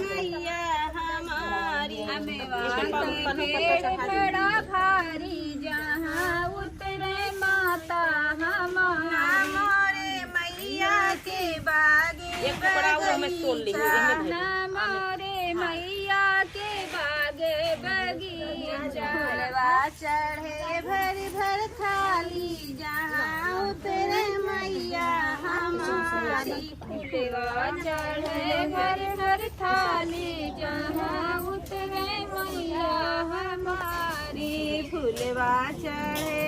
मैया हमारी बड़ा भारी जहाँ उतरे माता हमारे मैया के बागे हमारे मैया के बागे बगीचा चढ़े भर भर थाली जहाँ उतरे मैया हमारी फुलवा चढ़े भर भर थाली जहाँ उतरे मैया हमारी फुलवा चढ़े